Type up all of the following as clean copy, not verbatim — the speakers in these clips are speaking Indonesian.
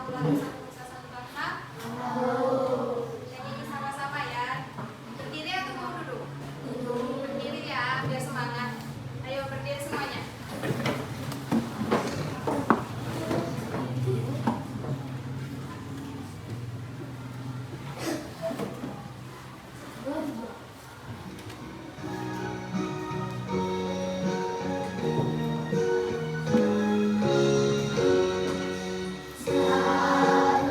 ulangi satu nusa satu bangsa. Nyanyi sama-sama ya. Berdiri atau mau duduk? Berdiri ya, biar semangat. Ayo berdiri semuanya. Saya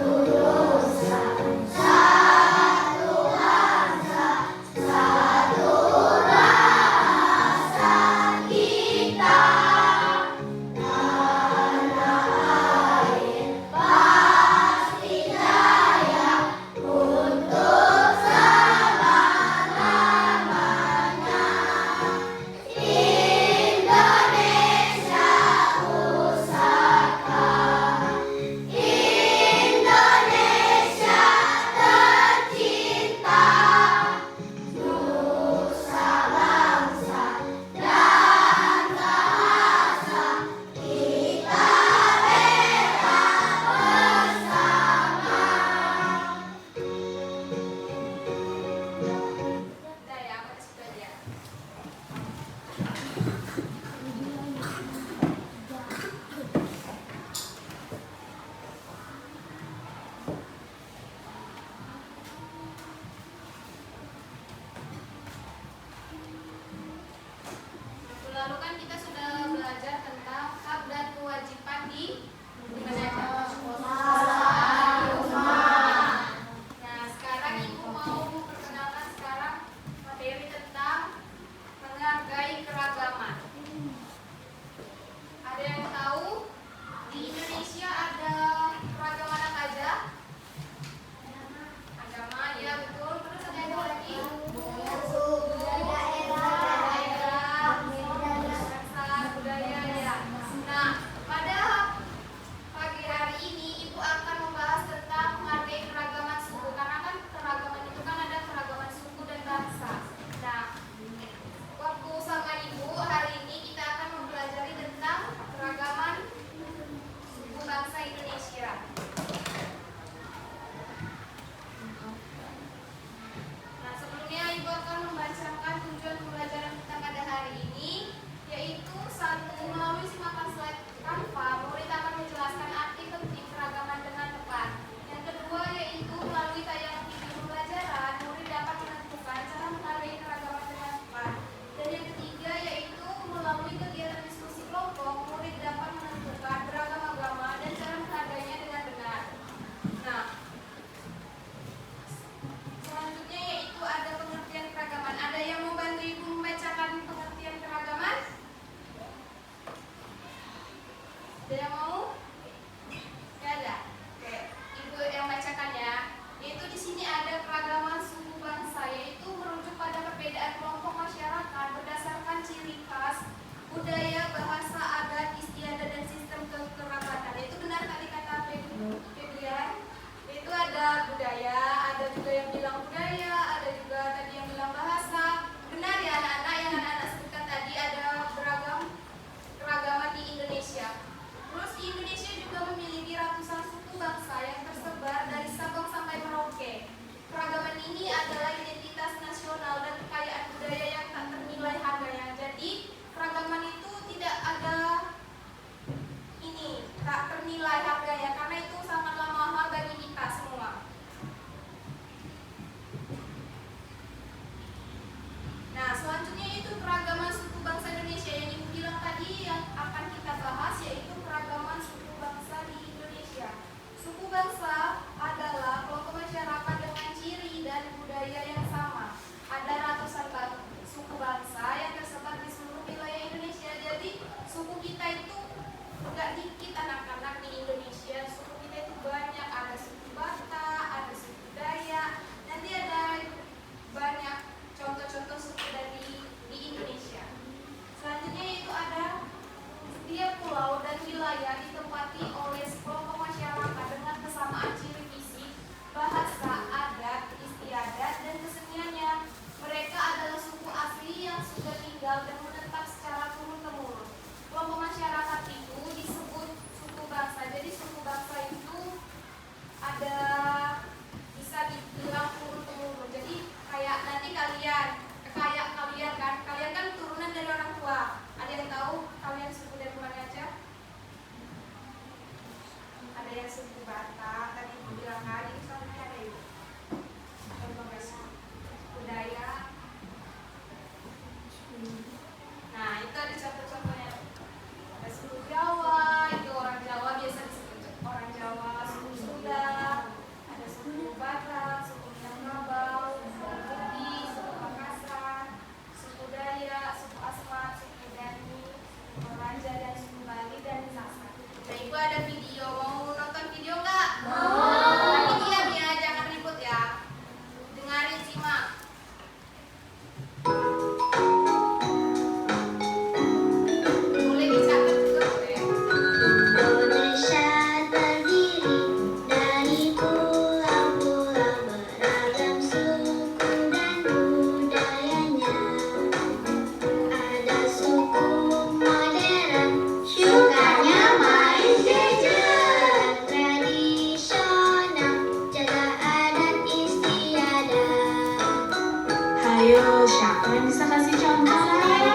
Kalian bisa kasih contoh?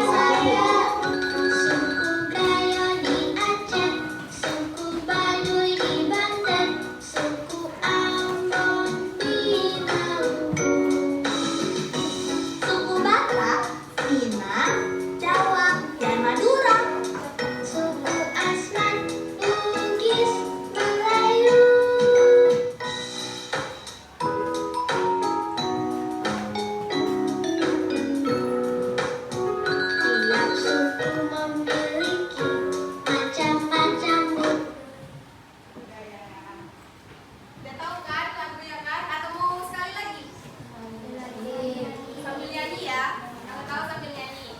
Saya suku Gayo di Aceh, suku Baduy di Banten, suku Ambon di Maluku, suku Batak, Minang, Jawa, dan Madura, suku Asmat, Bugis, Melayu. Tiap suku memiliki macam-macam budaya. Udah tahu kan lagunya kan? Atau mau sekali lagi? Sambil nyanyi ya. Kalau tahu sambil nyanyi.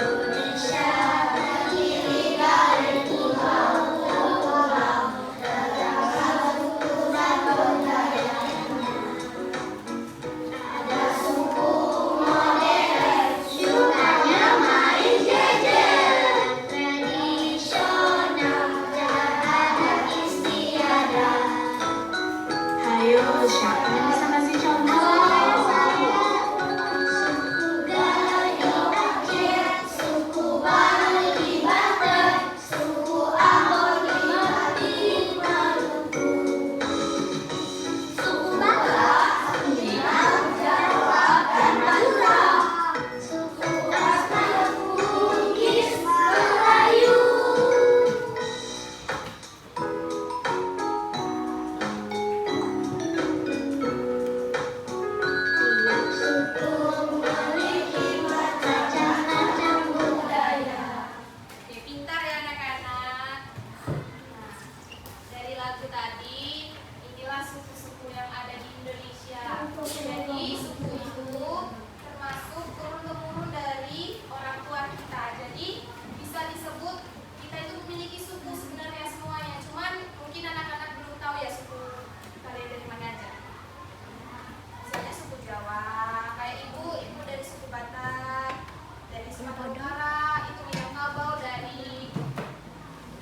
Indonesia terdiri dari pulau-pulau, terdapat suku dan budayanya. Ada suku modern, sukanya main jejer, tradisional, dan adat istiadat. Hayo, siapa yang bisa kasih contoh? Suku Gayo di Aceh, suku Baduy di Banten, suku Ambon di Maluku, suku Batak, Minang, Jawa, dan Madura, suku Asmat, Bugis, Melayu. Tiap suku memiliki macam-macam budaya. Oke, pintar ya anak-anak. Nah, dari lagu tadi, inilah suku-suku yang ada di Indonesia. Jadi suku itu termasuk turun-temurun dari orang tua kita. Jadi bisa disebut kita itu memiliki suku sebenarnya semuanya. Cuman mungkin anak-anak belum tahu ya suku kalian dari mana aja. Misalnya suku Jawa, kayak ibu dari suku Batak, dari Sumatera Utara, itu Minangkabau dari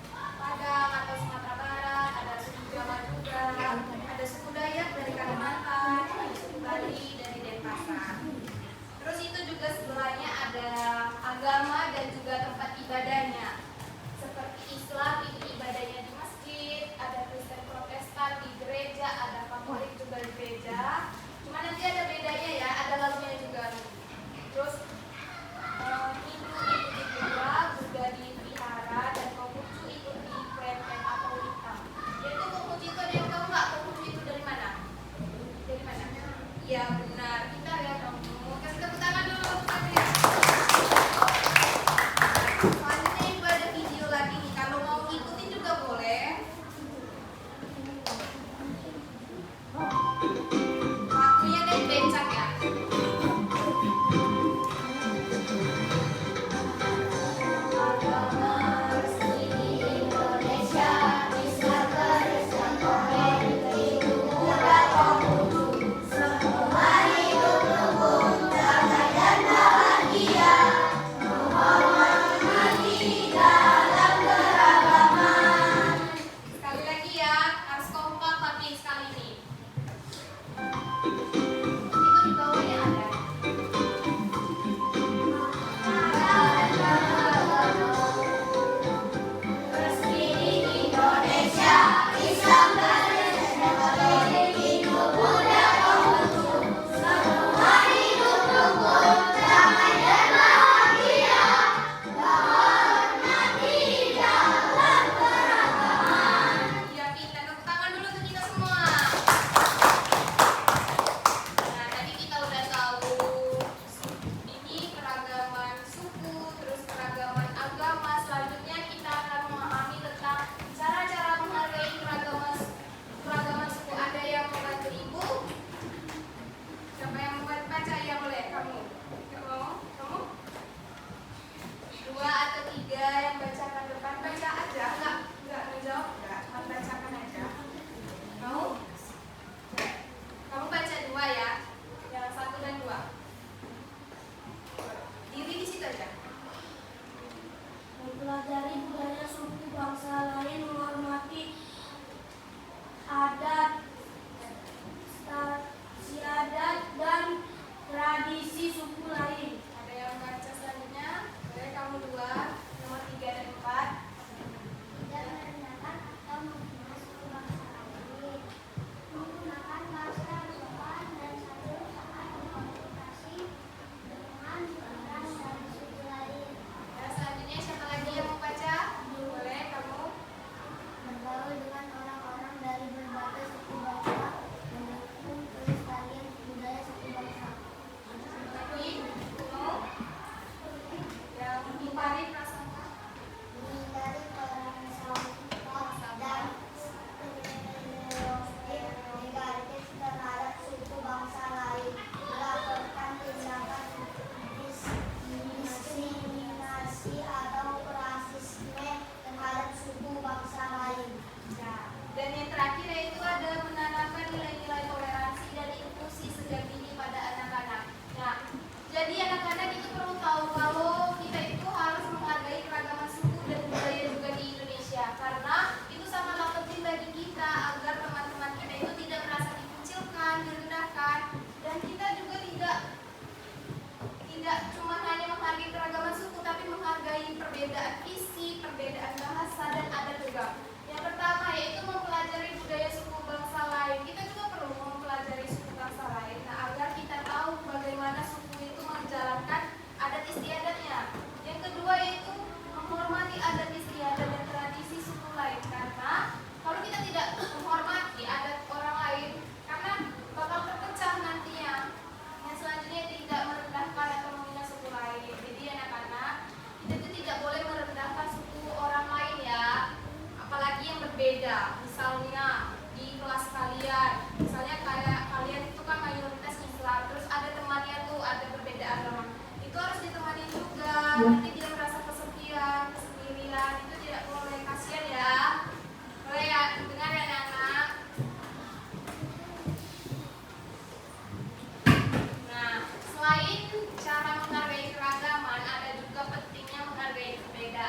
Padang atau Sumatera Barat, ada suku Jawa juga, ada suku Dayak dari Kalimantan, ada suku Bali dari Denpasar. Terus itu juga sebelahnya ada agama dan juga tempat ibadahnya. Seperti Islam itu ibadahnya di masjid, ada Kristen Protestan di gereja, ada Katolik juga di gereja. Cuma nanti ada bedanya ya, ada lagunya juga. Terus Hindu itu di gua, Buddha di vihara, dan Konghucu itu di kelenteng atau hitam. Yaitu Konghucu itu ada yang tahu nggak? Konghucu itu dari mana? Dari mana? Iya benar, kita ya kamu. Kasih tepuk tangan dulu untuk kalian. Selanjutnya ibu ada video lagi nih. Kalau mau ikutin juga boleh. Waktunya dari becak ya. Agama resmi di Indonesia, Islam, Kristen, Hindu, dan Konghucu. Semua hidup rukun dalam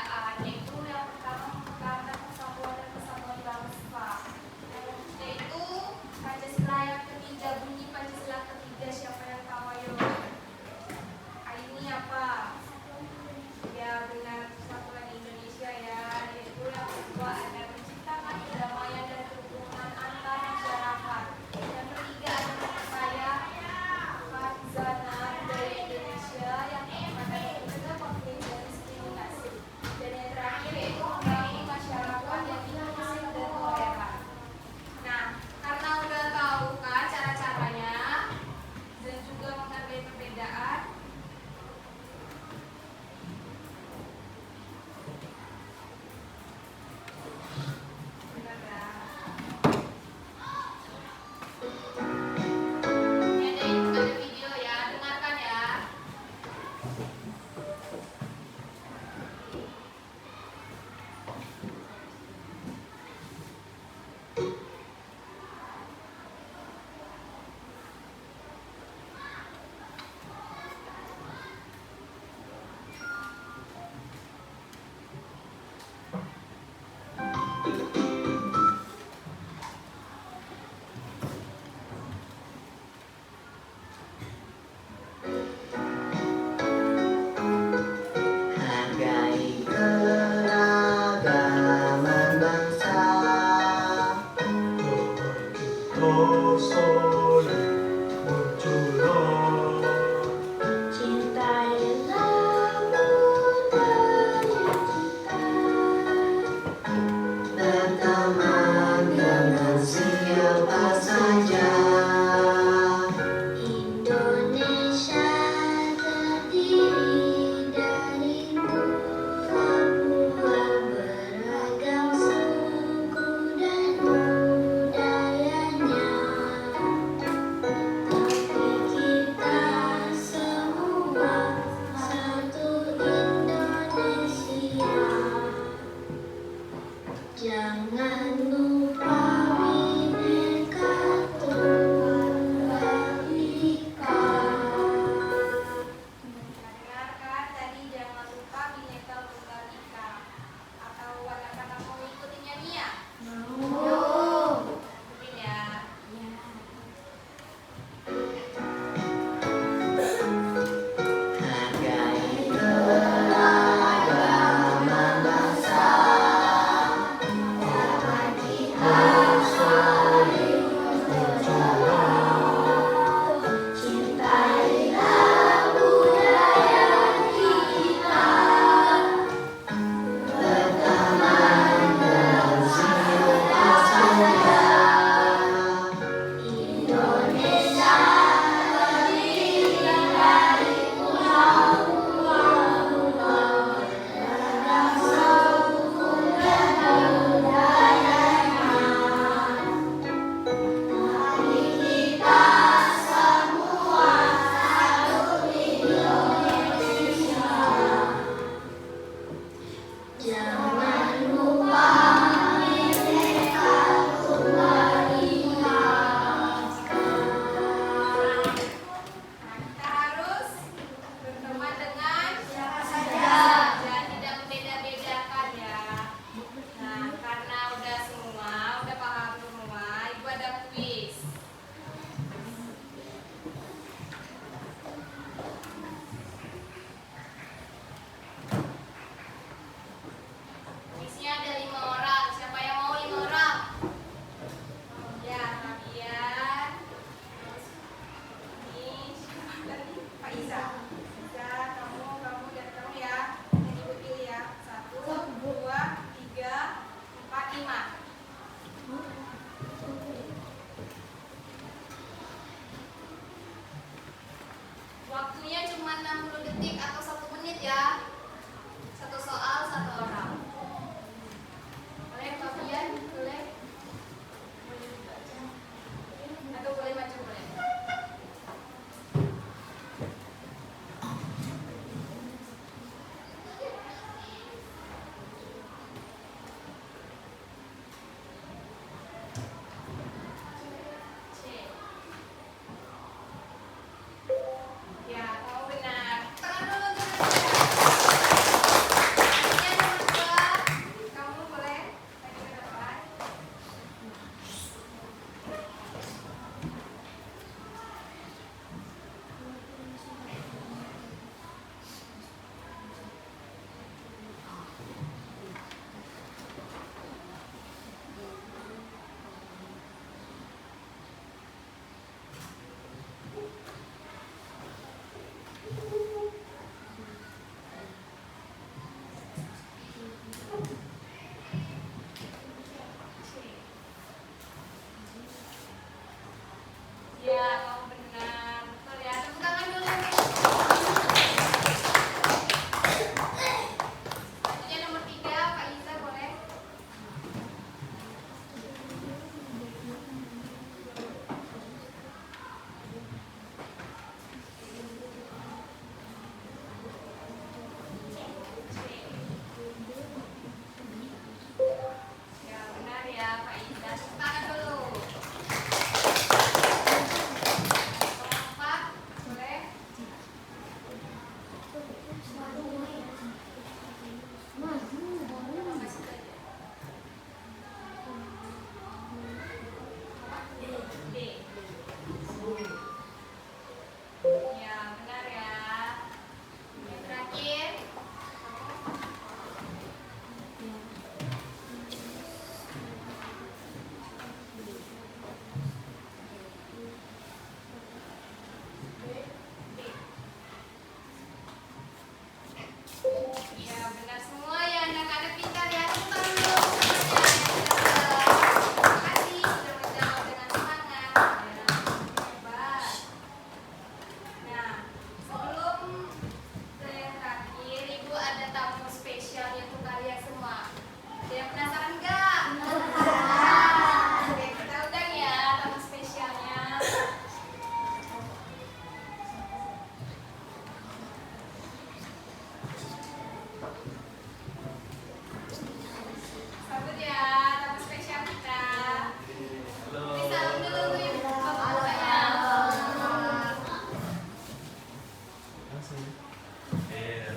kebudayaan, yaitu yang pertama mempertahankan persatuan dan kesatuan bangsa. Yaitu Pancasila yang ketiga, bunyi Pancasila ketiga, siapa yang tahu ayo? Ini apa? Ya benar, persatuan Indonesia ya. Yaitu yang kedua ada menciptakan kedamaian dan kerukunan antar masyarakat. Yang ketiga ada memperkaya khazanah budaya Indonesia. Yang keempat ada mencegah konflik dan diskriminasi. Dan yang terakhir yaitu membangun masyarakat yang inklusif dan toleran. Nah, karena udah tahu kan cara-caranya dan juga menghargai perbedaan, benar ya? Ini ada video ya, dengarkan ya. Hargai keragaman bangsa, 사랑이 멈추라 Cintailah budaya kita, berteman dengan siapa saja. Indonesia terdiri dari dua beragam suku dan budayanya. Tapi kita semua satu Indonesia. Jangan lupa Bhinneka Tunggal Ika. Dengarkan tadi, jangan lupa Bhinneka Tunggal Ika. Atau anak-anak mau ikutin nyanyi ya? Ikutin ya. Hargai keragaman bangsa, Cintailah budaya kita, berteman dengan siapa saja. Indonesia terdiri dari pulau-pulau beragam suku dan budayanya. Mari kita semua satu Indonesia. Jangan lupa Bhinneka Tunggal Ika. Kita harus berteman dengan siapa saja dan tidak membeda-bedakan ya. Nah, karena udah paham semua, Ibu ada kuis. Kuisnya ada 5 orang. Siapa yang mau 5 orang? Ya, Fabian. Ini siapa tadi? Pak Iza. Iza, kamu dan kamu ya. Yang Ibu pilih ya. 1, 2, 3, 4, 5. Waktunya cuma 60 detik atau 1 menit ya. Satu soal, 1 orang. Boleh Fabian? Boleh? Boleh dibaca? Atau boleh baca boleh? C. Ya, kamu benar. Tangan dulu, tangan dulu.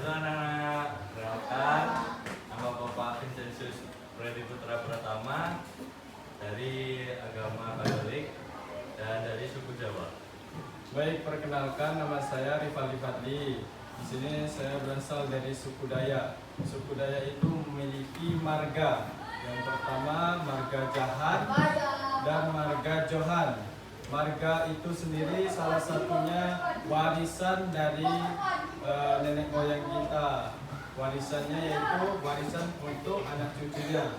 Halo anak-anak, perkenalkan nama Bapak Vincentus Freddy Putra Pratama dari agama Katolik dan dari suku Jawa. Baik, perkenalkan nama saya Rifaldi Fadli. Di sini saya berasal dari suku Dayak. Suku Dayak itu memiliki marga. Yang pertama marga Jahan dan marga Johan. Marga itu sendiri salah satunya warisan dari nenek moyang kita. Warisannya yaitu warisan untuk anak cucunya.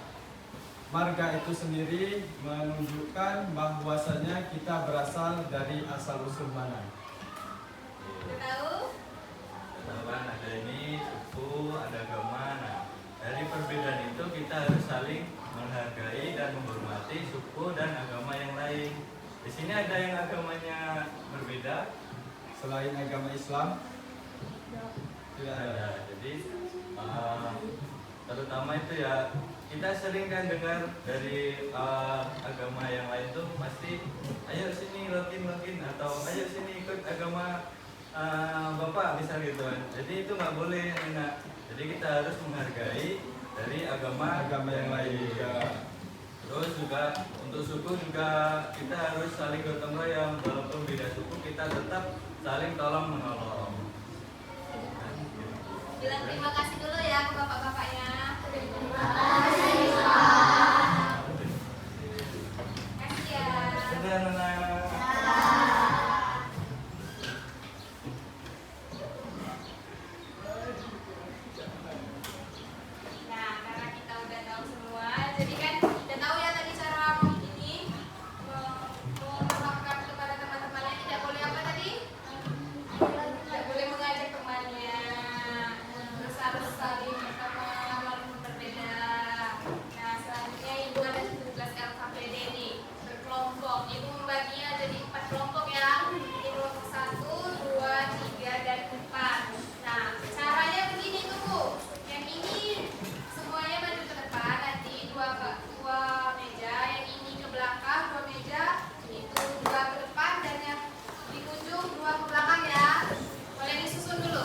Marga itu sendiri menunjukkan bahwasanya kita berasal dari asal usul mana. Udah tahu? Tahu kan ada ini suku, ada agama. Nah, dari perbedaan itu kita harus saling menghargai dan menghormati suku dan agama yang lain. Di sini ada yang agamanya berbeda Selain agama Islam, tidak ada. Jadi terutama itu ya kita sering kan dengar dari agama yang lain tuh pasti ayo sini login atau ayo sini ikut agama bapak misal gitu kan. Jadi itu nggak boleh enak. Jadi kita harus menghargai dari agama yang lain juga. Terus juga untuk suku juga kita harus saling gotong royong, walaupun beda suku kita tetap saling tolong menolong. Bilang terima kasih dulu ya ke bapak-bapaknya. Kasih ya. Dadah, Nana. Nah, karena kita udah tahu semua, jadi kan udah tahu ya tadi cara ini mengungkapkan kepada teman-temannya tidak boleh apa tadi? Tidak boleh mengajak temannya. Terus harus saling berteman walaupun berbeda. Nah, selanjutnya ibu ada 17 LKPD nih berkelompok. Ibu membaginya jadi 4 kelompok ya. Ini kelompok 1, 2, 3, dan 4. Nah, caranya begini tuh Bu. Yang ini semuanya maju ke depan, nanti dua meja, yang ini ke belakang, 2 meja, itu 2 ke depan, dan yang di ujung 2 ke belakang ya. Boleh disusun dulu.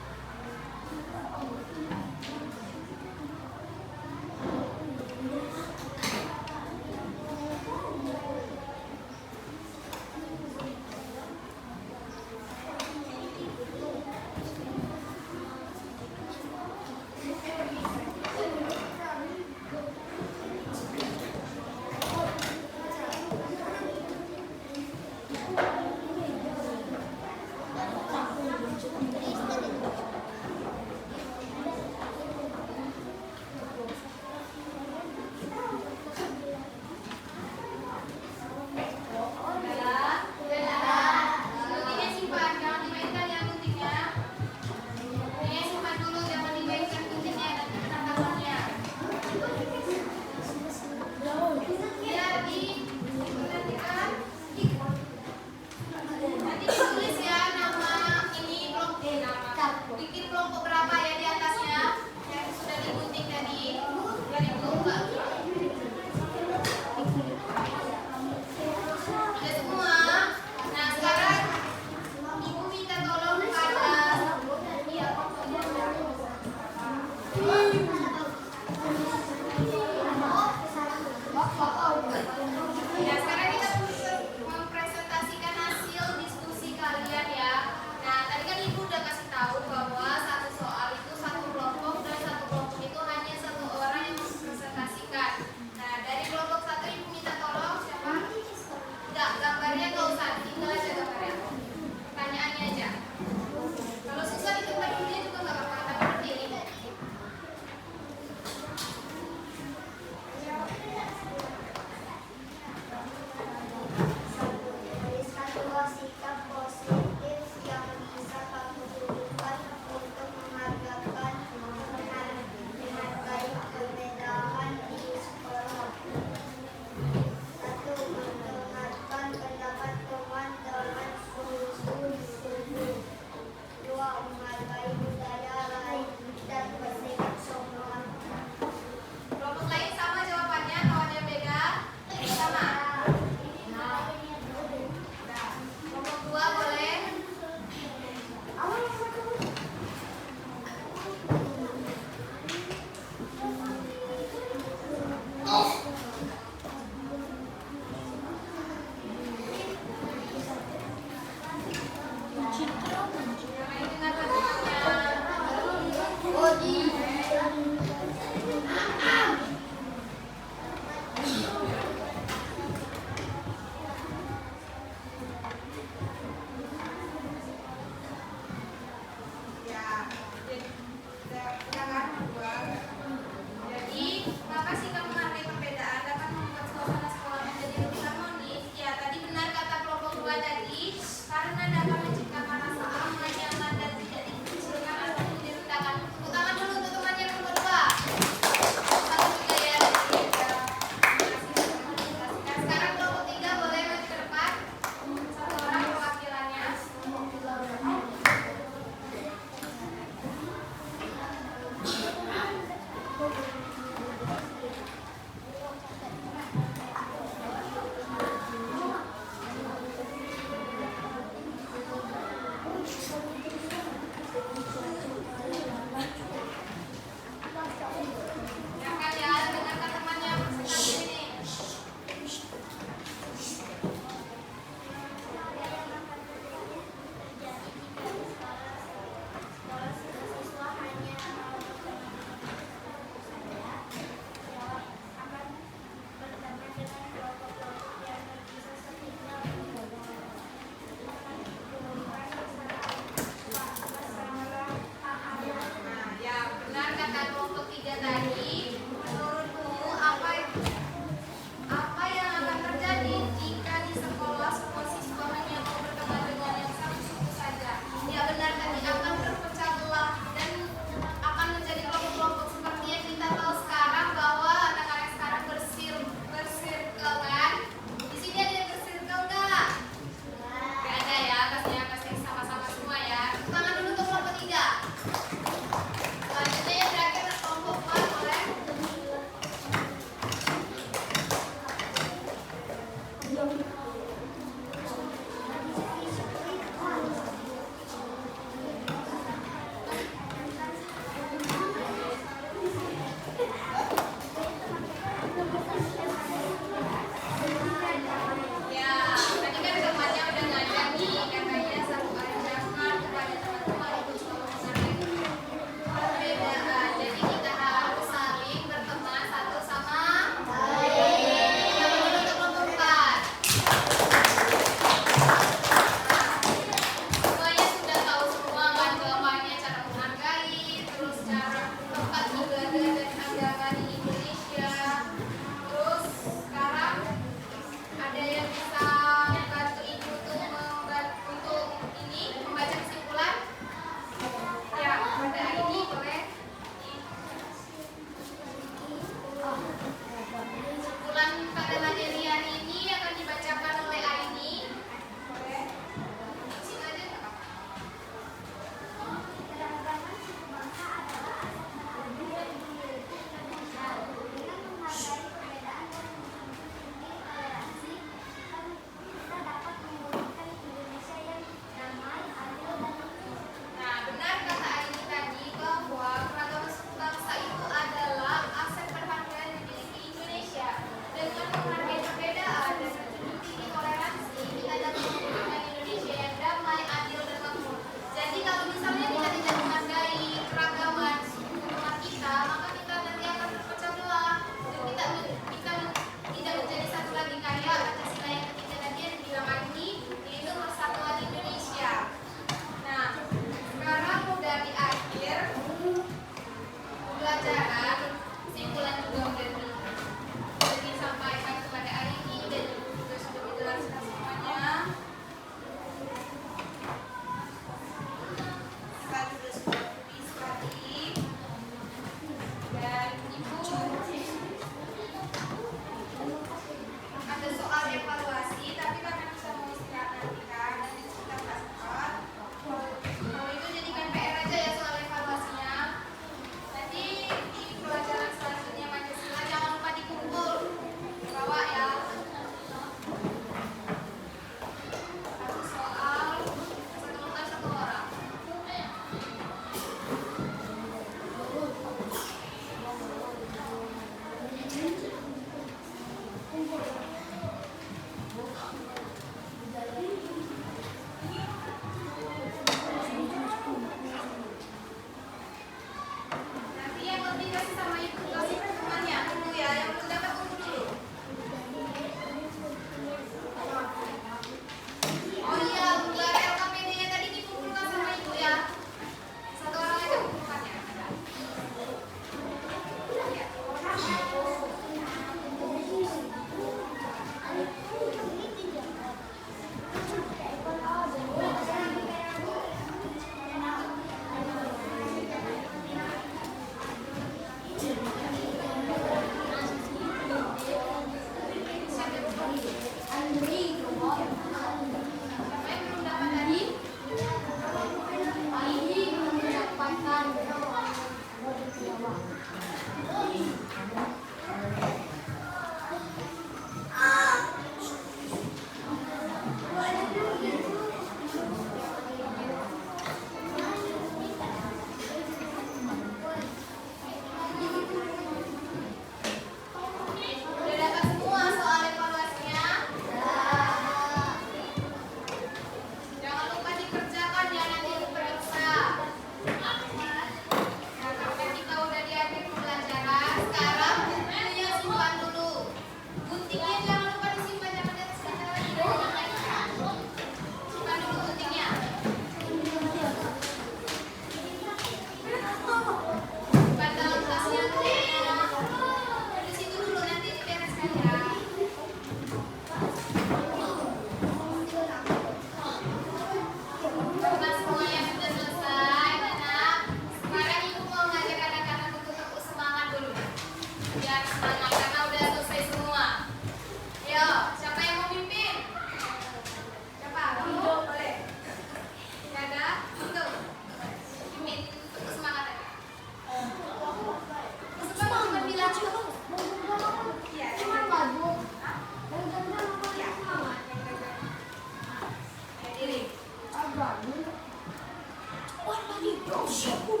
Ini kau siapa